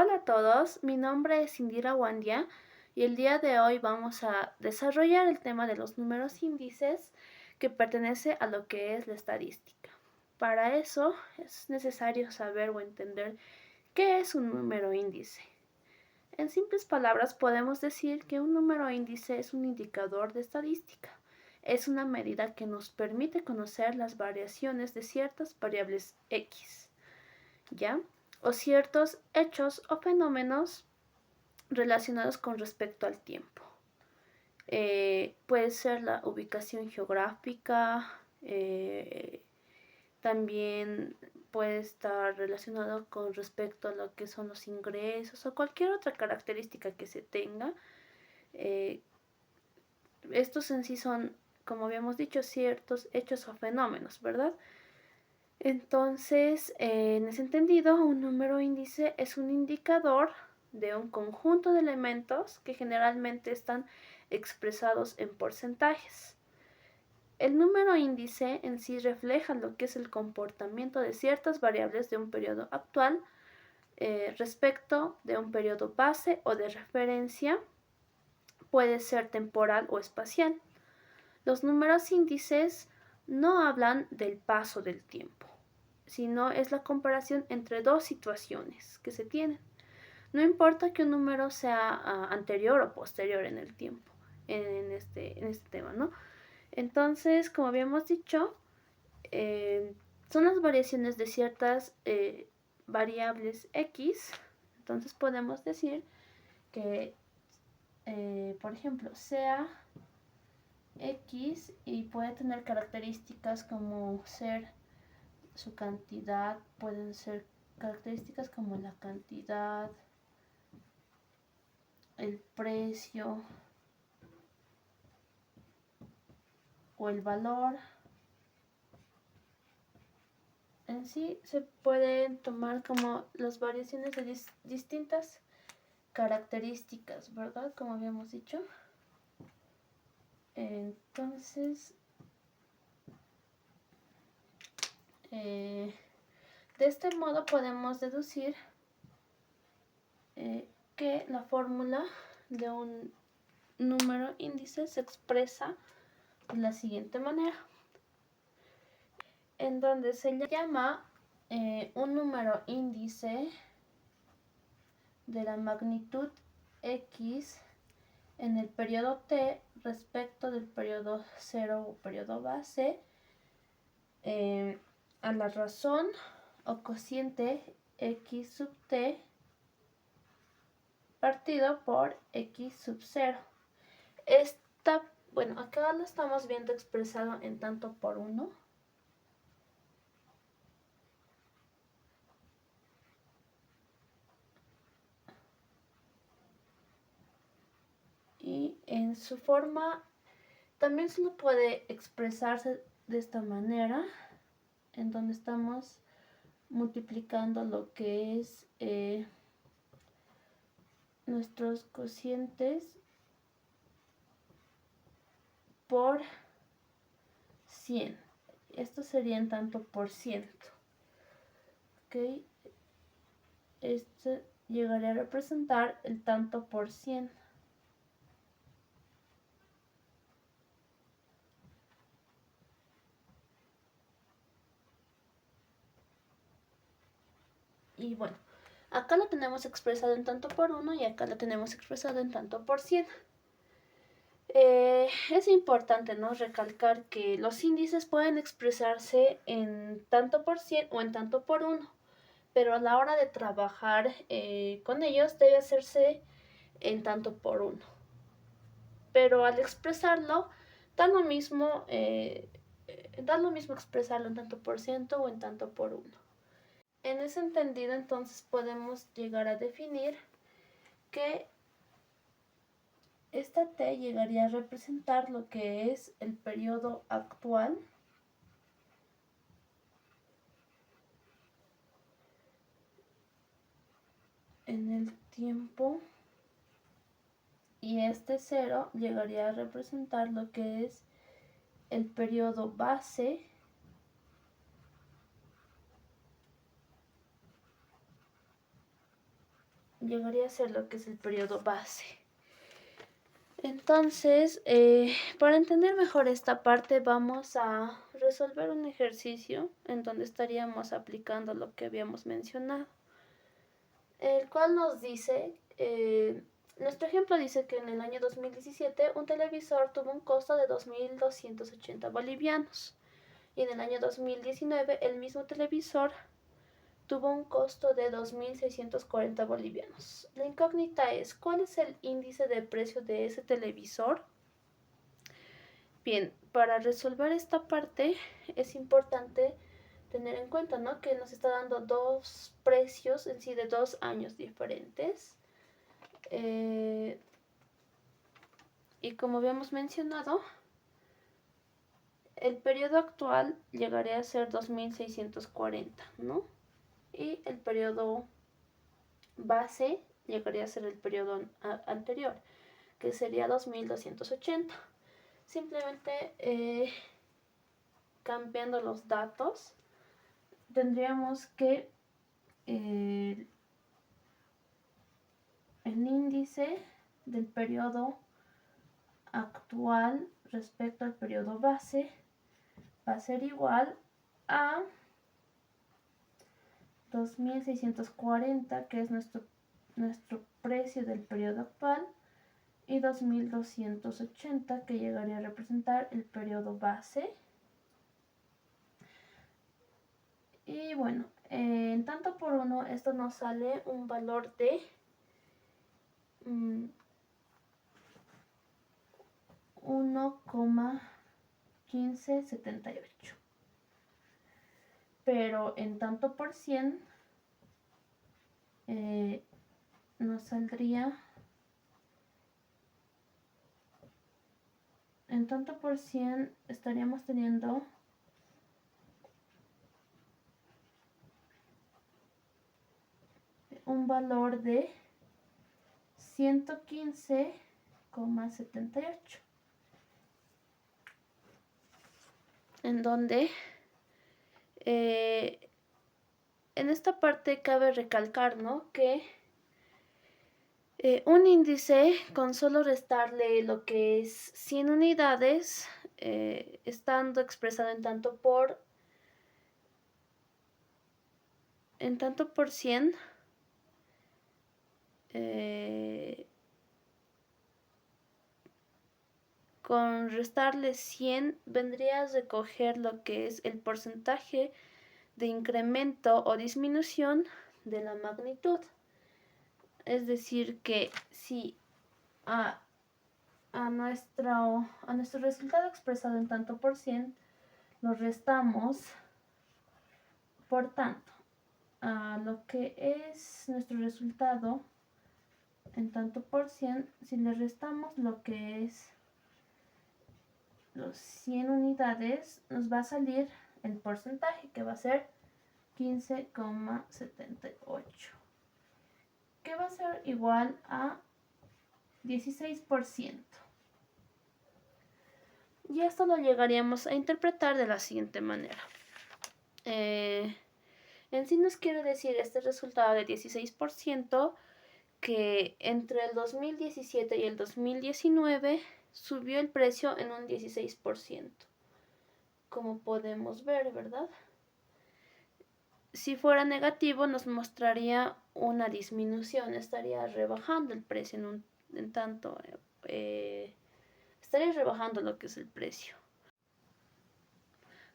Hola a todos, mi nombre es Indira Wandia y el día de hoy vamos a desarrollar el tema de los números índices que pertenece a lo que es la estadística. Para eso es necesario saber o entender qué es un número índice. En simples palabras podemos decir que un número índice es un indicador de estadística. Es una medida que nos permite conocer las variaciones de ciertas variables X. ¿Ya? O ciertos hechos o fenómenos relacionados con respecto al tiempo. Puede ser la ubicación geográfica, también puede estar relacionado con respecto a lo que son los ingresos o cualquier otra característica que se tenga. Eh, Estos en sí son, como habíamos dicho, ciertos hechos o fenómenos, ¿verdad? Entonces, en ese entendido, un número índice es un indicador de un conjunto de elementos que generalmente están expresados en porcentajes. El número índice en sí refleja lo que es el comportamiento de ciertas variables de un periodo actual respecto de un periodo base o de referencia, puede ser temporal o espacial. Los números índices no hablan del paso del tiempo, sino es la comparación entre dos situaciones que se tienen. No importa que un número sea anterior o posterior en el tiempo, en este tema, ¿no? Entonces, como habíamos dicho, eh, son las variaciones de ciertas variables X. Entonces podemos decir que, por ejemplo, sea X y puede tener características como ser su cantidad, pueden ser características como la cantidad, el precio o el valor. En sí se pueden tomar como las variaciones de distintas características, ¿verdad? Como habíamos dicho. Entonces, de este modo podemos deducir que la fórmula de un número índice se expresa de la siguiente manera, en donde se le llama un número índice de la magnitud X en el periodo T respecto del periodo 0 o periodo base a la razón o cociente X sub T partido por X sub 0. Bueno, acá lo estamos viendo expresado en tanto por 1. Y en su forma también se lo puede expresarse de esta manera, en donde estamos multiplicando lo que es nuestros cocientes por 100. Esto sería en tanto por ciento. ¿Ok? Esto llegaría a representar el tanto por 100. Y bueno, acá lo tenemos expresado en tanto por 1 y acá lo tenemos expresado en tanto por 100. Es importante, ¿no?, recalcar que los índices pueden expresarse en tanto por 100 o en tanto por 1, pero a la hora de trabajar con ellos debe hacerse en tanto por 1. Pero al expresarlo, da lo mismo, expresarlo en tanto por ciento o en tanto por 1. En ese entendido, entonces podemos llegar a definir que esta T llegaría a representar lo que es el periodo actual en el tiempo, y este 0 llegaría a representar lo que es el periodo base llegaría a ser lo que es el periodo base. Entonces, para entender mejor esta parte, vamos a resolver un ejercicio en donde estaríamos aplicando lo que habíamos mencionado, el cual nos dice, nuestro ejemplo dice que en el año 2017 un televisor tuvo un costo de 2.280 bolivianos y en el año 2019 el mismo televisor tuvo un costo de 2.640 bolivianos. La incógnita es, ¿cuál es el índice de precio de ese televisor? Bien, para resolver esta parte es importante tener en cuenta, ¿no?, que nos está dando dos precios en sí de 2 años diferentes. Y como habíamos mencionado, el periodo actual llegaría a ser 2.640, ¿no? Y el periodo base llegaría a ser el periodo anterior, que sería 2.280. Simplemente cambiando los datos, tendríamos que el índice del periodo actual respecto al periodo base va a ser igual a 2.640, que es nuestro precio del periodo actual, y 2.280, que llegaría a representar el periodo base. Y bueno, en tanto por uno, esto nos sale un valor de 1,1578. Pero en tanto por 100 nos saldría, en tanto por 100 estaríamos teniendo un valor de 115,78, en donde en esta parte cabe recalcar, ¿no?, que un índice, con solo restarle lo que es 100 unidades, estando expresado en tanto por 100, con restarle 100 vendría a recoger lo que es el porcentaje de incremento o disminución de la magnitud. Es decir, que si a nuestro resultado expresado en tanto por 100 lo restamos, por tanto, a lo que es nuestro resultado en tanto por 100, si le restamos lo que es los 100 unidades, nos va a salir el porcentaje, que va a ser 15,78, que va a ser igual a 16%. Y esto lo llegaríamos a interpretar de la siguiente manera. En sí nos quiere decir este resultado de 16% que entre el 2017 y el 2019 subió el precio en un 16%, como podemos ver, ¿verdad? Si fuera negativo nos mostraría una disminución, estaría rebajando el precio estaría rebajando lo que es el precio.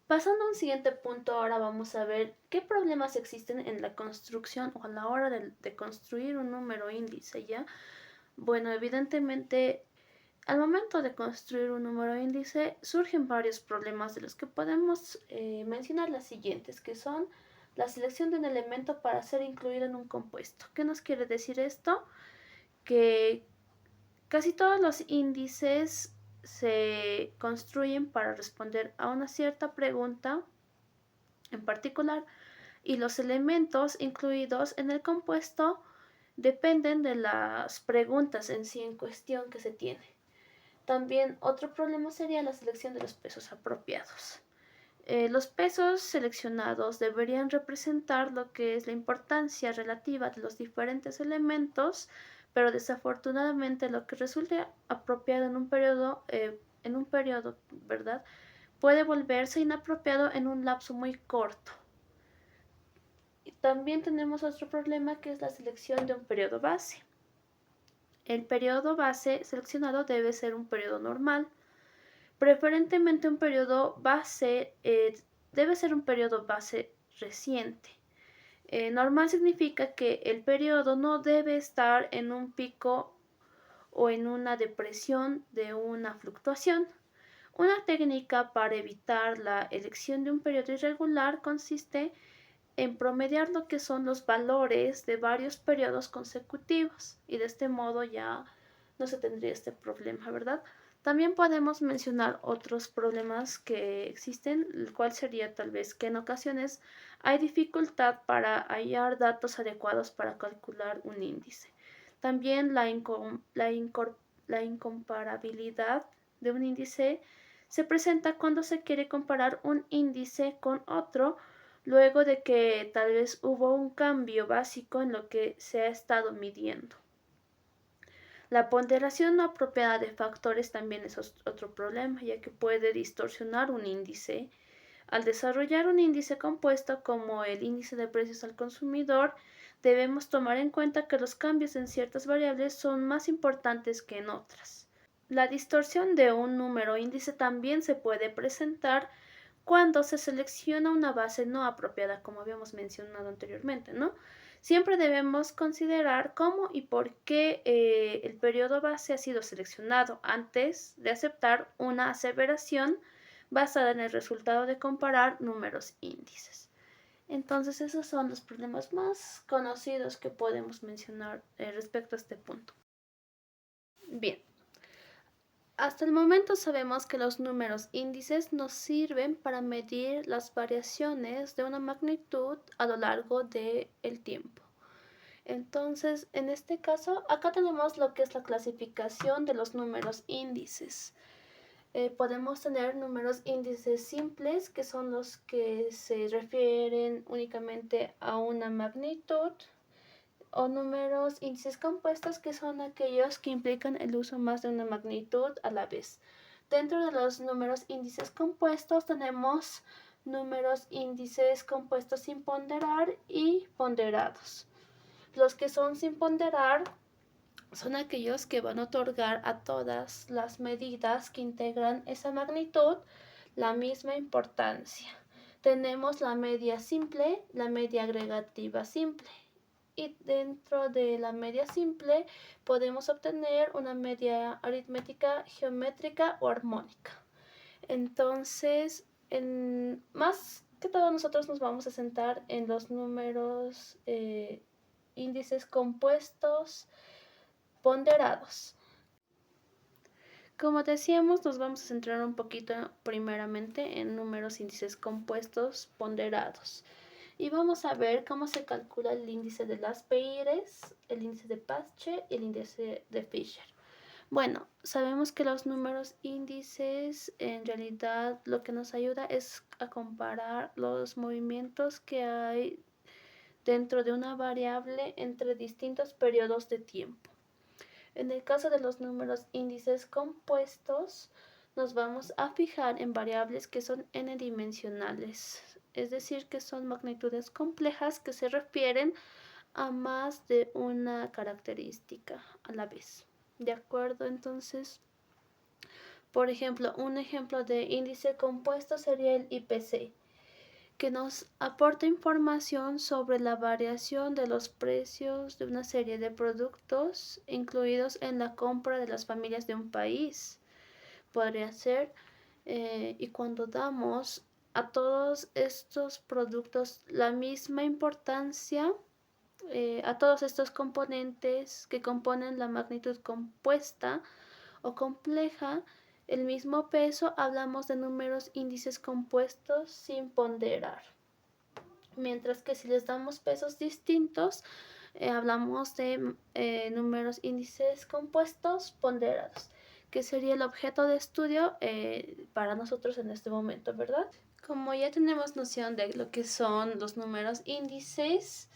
Pasando a un siguiente punto, ahora vamos a ver qué problemas existen en la construcción o a la hora de construir un número índice, ¿ya? Bueno, evidentemente, al momento de construir un número índice surgen varios problemas, de los que podemos mencionar las siguientes, que son la selección de un elemento para ser incluido en un compuesto. ¿Qué nos quiere decir esto? Que casi todos los índices se construyen para responder a una cierta pregunta en particular, y los elementos incluidos en el compuesto dependen de las preguntas en sí en cuestión que se tiene. También otro problema sería la selección de los pesos apropiados. Los pesos seleccionados deberían representar lo que es la importancia relativa de los diferentes elementos, pero desafortunadamente lo que resulte apropiado en un periodo, ¿verdad? Puede volverse inapropiado en un lapso muy corto. Y también tenemos otro problema que es la selección de un periodo base. El periodo base seleccionado debe ser un periodo normal. Preferentemente un periodo base debe ser un periodo base reciente. Normal significa que el periodo no debe estar en un pico o en una depresión de una fluctuación. Una técnica para evitar la elección de un periodo irregular consiste en promediar lo que son los valores de varios periodos consecutivos y de este modo ya no se tendría este problema, ¿verdad? También podemos mencionar otros problemas que existen, el cual sería tal vez que en ocasiones hay dificultad para hallar datos adecuados para calcular un índice. También la incomparabilidad de un índice se presenta cuando se quiere comparar un índice con otro luego de que tal vez hubo un cambio básico en lo que se ha estado midiendo. La ponderación no apropiada de factores también es otro problema, ya que puede distorsionar un índice. Al desarrollar un índice compuesto como el índice de precios al consumidor, debemos tomar en cuenta que los cambios en ciertas variables son más importantes que en otras. La distorsión de un número índice también se puede presentar cuando se selecciona una base no apropiada, como habíamos mencionado anteriormente, ¿no? Siempre debemos considerar cómo y por qué el periodo base ha sido seleccionado antes de aceptar una aseveración basada en el resultado de comparar números índices. Entonces, esos son los problemas más conocidos que podemos mencionar respecto a este punto. Bien, hasta el momento sabemos que los números índices nos sirven para medir las variaciones de una magnitud a lo largo del tiempo. Entonces, en este caso, acá tenemos lo que es la clasificación de los números índices. Podemos tener números índices simples, que son los que se refieren únicamente a una magnitud, o números índices compuestos, que son aquellos que implican el uso más de una magnitud a la vez. Dentro de los números índices compuestos tenemos números índices compuestos sin ponderar y ponderados. Los que son sin ponderar son aquellos que van a otorgar a todas las medidas que integran esa magnitud la misma importancia. Tenemos la media simple, la media agregativa simple. Y dentro de la media simple podemos obtener una media aritmética, geométrica o armónica. Entonces, más que todo nosotros nos vamos a sentar en los números índices compuestos ponderados. Como decíamos, nos vamos a centrar un poquito primeramente en números índices compuestos ponderados. Y vamos a ver cómo se calcula el índice de las Peires, el índice de Paschen y el índice de Fisher. Bueno, sabemos que los números índices en realidad lo que nos ayuda es a comparar los movimientos que hay dentro de una variable entre distintos periodos de tiempo. En el caso de los números índices compuestos, nos vamos a fijar en variables que son n-dimensionales, es decir, que son magnitudes complejas que se refieren a más de una característica a la vez. ¿De acuerdo? Entonces, por ejemplo, un ejemplo de índice compuesto sería el IPC, que nos aporta información sobre la variación de los precios de una serie de productos incluidos en la compra de las familias de un país. Podría ser, y cuando damos a todos estos productos la misma importancia, a todos estos componentes que componen la magnitud compuesta o compleja, el mismo peso, hablamos de números índices compuestos sin ponderar. Mientras que si les damos pesos distintos, hablamos de números índices compuestos ponderados, que sería el objeto de estudio para nosotros en este momento, ¿verdad? Como ya tenemos noción de lo que son los números índices,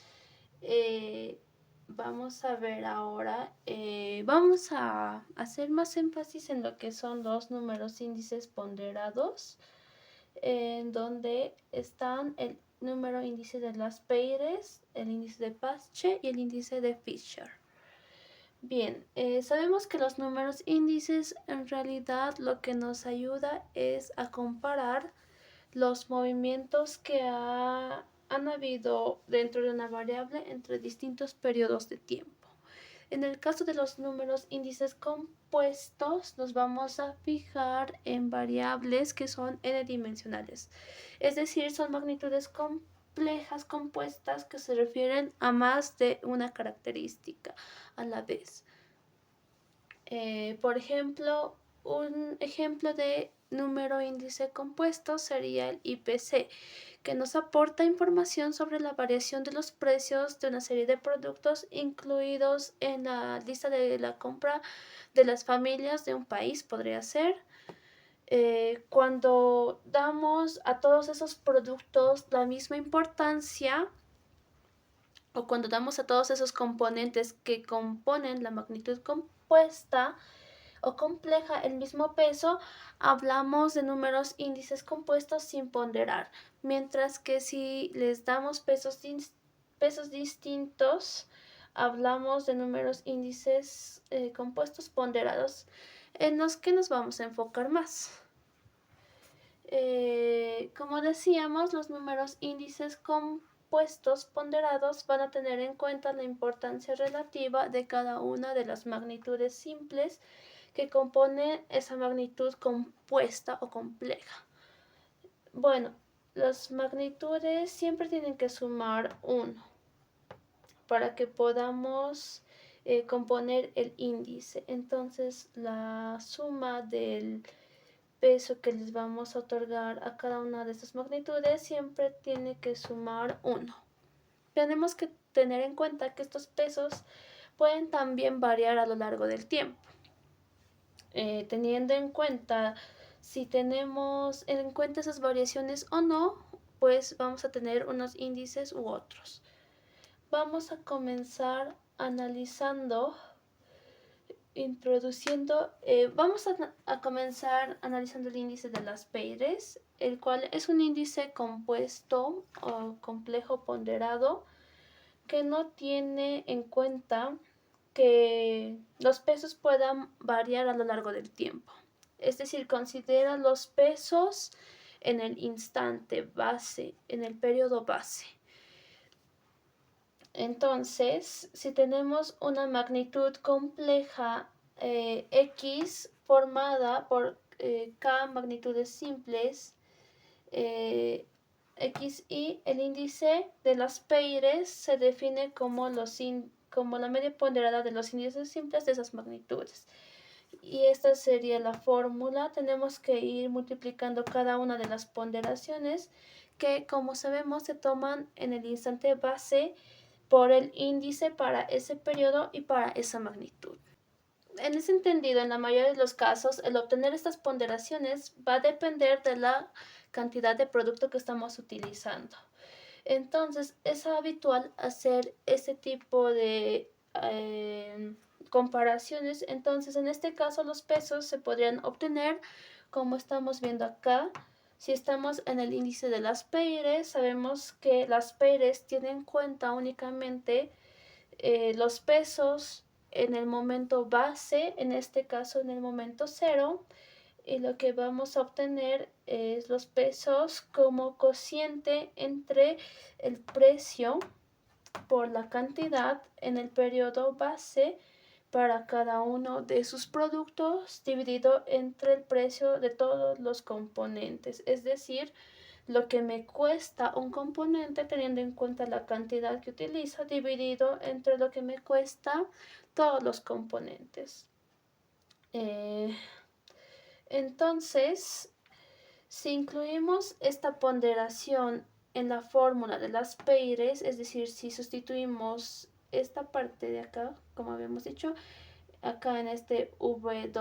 vamos a ver ahora, vamos a hacer más énfasis en lo que son los números índices ponderados, en donde están el número índice de Las Peires, el índice de Paschen y el índice de Fisher. Bien, sabemos que los números índices en realidad lo que nos ayuda es a comparar los movimientos que han habido dentro de una variable entre distintos periodos de tiempo. En el caso de los números índices compuestos, nos vamos a fijar en variables que son n-dimensionales, es decir, son magnitudes complejas compuestas que se refieren a más de una característica a la vez. Por ejemplo, un ejemplo de número índice compuesto sería el IPC, que nos aporta información sobre la variación de los precios de una serie de productos incluidos en la lista de la compra de las familias de un país, podría ser. Cuando damos a todos esos productos la misma importancia, o cuando damos a todos esos componentes que componen la magnitud compuesta o compleja el mismo peso, hablamos de números índices compuestos sin ponderar, mientras que si les damos pesos distintos, hablamos de números índices compuestos ponderados, en los que nos vamos a enfocar más. Como decíamos, los números índices compuestos ponderados van a tener en cuenta la importancia relativa de cada una de las magnitudes simples que compone esa magnitud compuesta o compleja. Bueno, las magnitudes siempre tienen que sumar 1 para que podamos componer el índice. Entonces, la suma del peso que les vamos a otorgar a cada una de estas magnitudes siempre tiene que sumar 1. Tenemos que tener en cuenta que estos pesos pueden también variar a lo largo del tiempo. Teniendo en cuenta si tenemos en cuenta esas variaciones o no, pues vamos a tener unos índices u otros. Vamos a comenzar vamos a comenzar analizando el índice de Las Peires, el cual es un índice compuesto o complejo ponderado que no tiene en cuenta que los pesos puedan variar a lo largo del tiempo. Es decir, considera los pesos en el instante base, en el periodo base. Entonces, si tenemos una magnitud compleja X formada por K magnitudes simples, X y el índice de Las Peires se define como la media ponderada de los índices simples de esas magnitudes. Y esta sería la fórmula. Tenemos que ir multiplicando cada una de las ponderaciones que, como sabemos, se toman en el instante base por el índice para ese periodo y para esa magnitud. En ese entendido, en la mayoría de los casos, el obtener estas ponderaciones va a depender de la cantidad de producto que estamos utilizando. Entonces, es habitual hacer este tipo de comparaciones. Entonces, en este caso, los pesos se podrían obtener como estamos viendo acá. Si estamos en el índice de Las Peires, sabemos que Las Peires tienen en cuenta únicamente los pesos en el momento base, en este caso en el momento 0, y lo que vamos a obtener es los pesos como cociente entre el precio por la cantidad en el periodo base para cada uno de sus productos dividido entre el precio de todos los componentes, es decir, lo que me cuesta un componente teniendo en cuenta la cantidad que utilizo dividido entre lo que me cuesta todos los componentes. Entonces, si incluimos esta ponderación en la fórmula de Las Peires, es decir, si sustituimos esta parte de acá, como habíamos dicho, acá en este W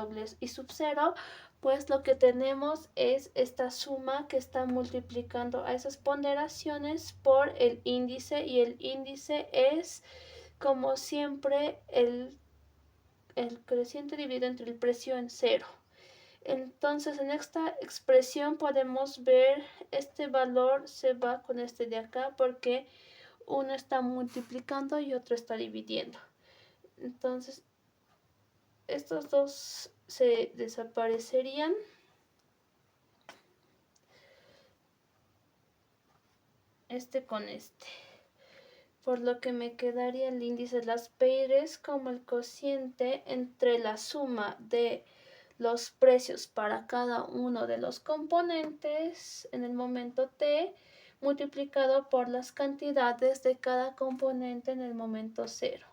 y sub 0, pues lo que tenemos es esta suma que está multiplicando a esas ponderaciones por el índice, y el índice es, como siempre, el creciente dividido entre el precio en cero. Entonces en esta expresión podemos ver este valor se va con este de acá porque uno está multiplicando y otro está dividiendo. Entonces estos dos se desaparecerían. Este con este. Por lo que me quedaría el índice de las paires como el cociente entre la suma de los precios para cada uno de los componentes en el momento t multiplicado por las cantidades de cada componente en el momento 0.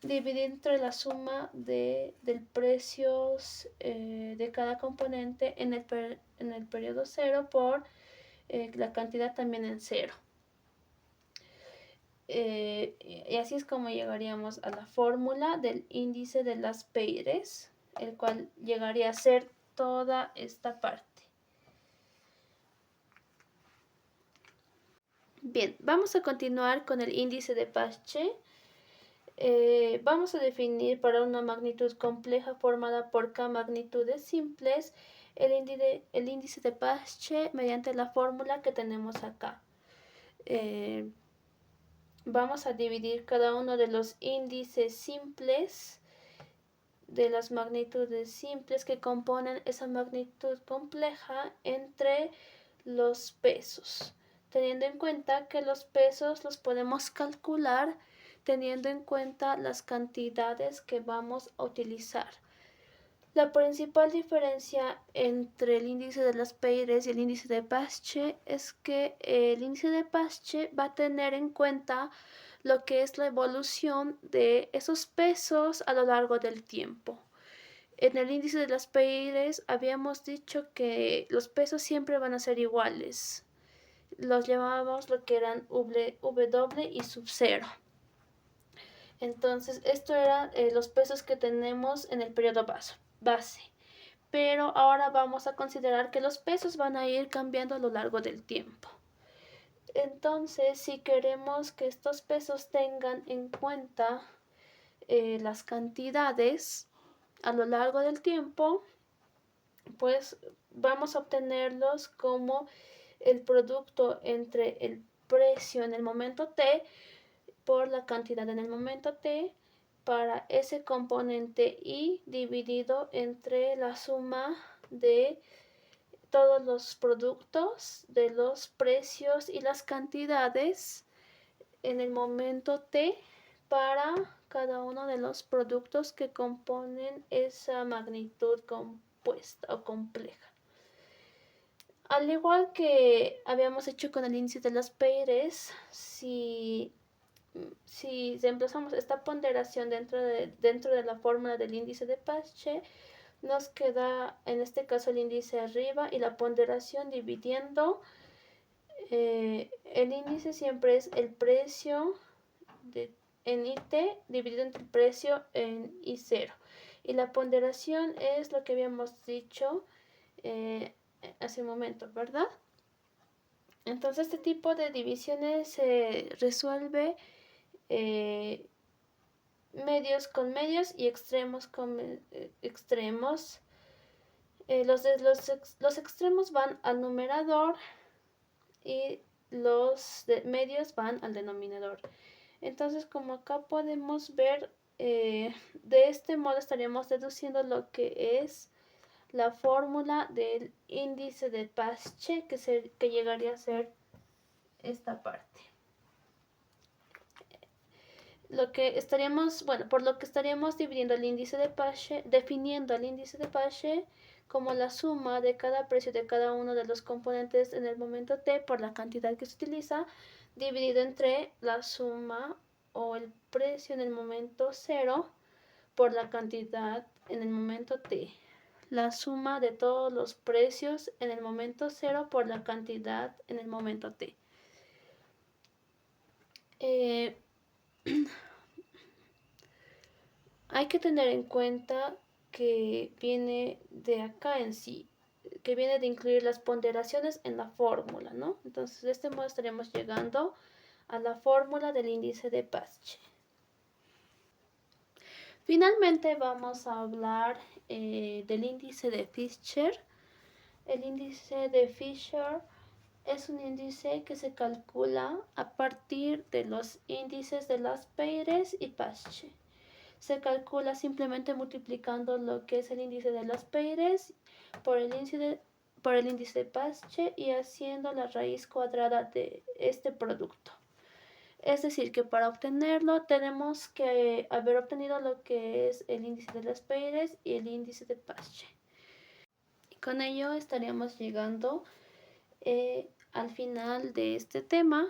Dividir entre la suma del precios de cada componente en el periodo 0 por la cantidad también en 0. Y así es como llegaríamos a la fórmula del índice de las paires, el cual llegaría a ser toda esta parte. Bien, vamos a continuar con el índice de Paschen. Vamos a definir para una magnitud compleja formada por k magnitudes simples el índice de Paschen mediante la fórmula que tenemos acá. Vamos a dividir cada uno de los índices simples de las magnitudes simples que componen esa magnitud compleja entre los pesos, teniendo en cuenta que los pesos los podemos calcular teniendo en cuenta las cantidades que vamos a utilizar. La principal diferencia entre el índice de las paires y el índice de Paschen es que el índice de Paschen va a tener en cuenta lo que es la evolución de esos pesos a lo largo del tiempo. En el índice de las paires habíamos dicho que los pesos siempre van a ser iguales. Los llamábamos lo que eran W y sub 0. Entonces, esto eran los pesos que tenemos en el periodo base. Pero ahora vamos a considerar que los pesos van a ir cambiando a lo largo del tiempo. Entonces, si queremos que estos pesos tengan en cuenta las cantidades a lo largo del tiempo, pues vamos a obtenerlos como el producto entre el precio en el momento t por la cantidad en el momento t para ese componente y dividido entre la suma de todos los productos de los precios y las cantidades en el momento t para cada uno de los productos que componen esa magnitud compuesta o compleja. Al igual que habíamos hecho con el índice de las paires, si reemplazamos esta ponderación dentro de la fórmula del índice de Paschen, nos queda en este caso el índice arriba y la ponderación dividiendo. El índice siempre es el precio en IT dividido entre el precio en I0. Y la ponderación es lo que habíamos dicho hace un momento, ¿verdad? Entonces este tipo de divisiones se resuelve medios con medios y extremos con extremos. Los extremos van al numerador y los medios van al denominador. Entonces, como acá podemos ver, de este modo estaríamos deduciendo lo que es la fórmula del índice de Paschen, que llegaría a ser esta parte. Por lo que estaríamos dividiendo el índice de Paschen, definiendo el índice de Paschen como la suma de cada precio de cada uno de los componentes en el momento t por la cantidad que se utiliza, dividido entre la suma o el precio en el momento 0 por la cantidad en el momento t. La suma de todos los precios en el momento 0 por la cantidad en el momento t. Hay que tener en cuenta que viene de acá en sí, que viene de incluir las ponderaciones en la fórmula, ¿no? Entonces, de este modo estaríamos llegando a la fórmula del índice de Paschen. Finalmente vamos a hablar del índice de Fisher. El índice de Fisher es un índice que se calcula a partir de los índices de las Peires y Paschen. Se calcula simplemente multiplicando lo que es el índice de las Peires por el índice de Paschen y haciendo la raíz cuadrada de este producto. Es decir, que para obtenerlo tenemos que haber obtenido lo que es el índice de las Peires y el índice de Paschen. Y con ello estaríamos llegando al final de este tema,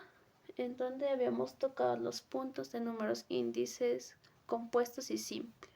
en donde habíamos tocado los puntos de números índices compuestos y simples.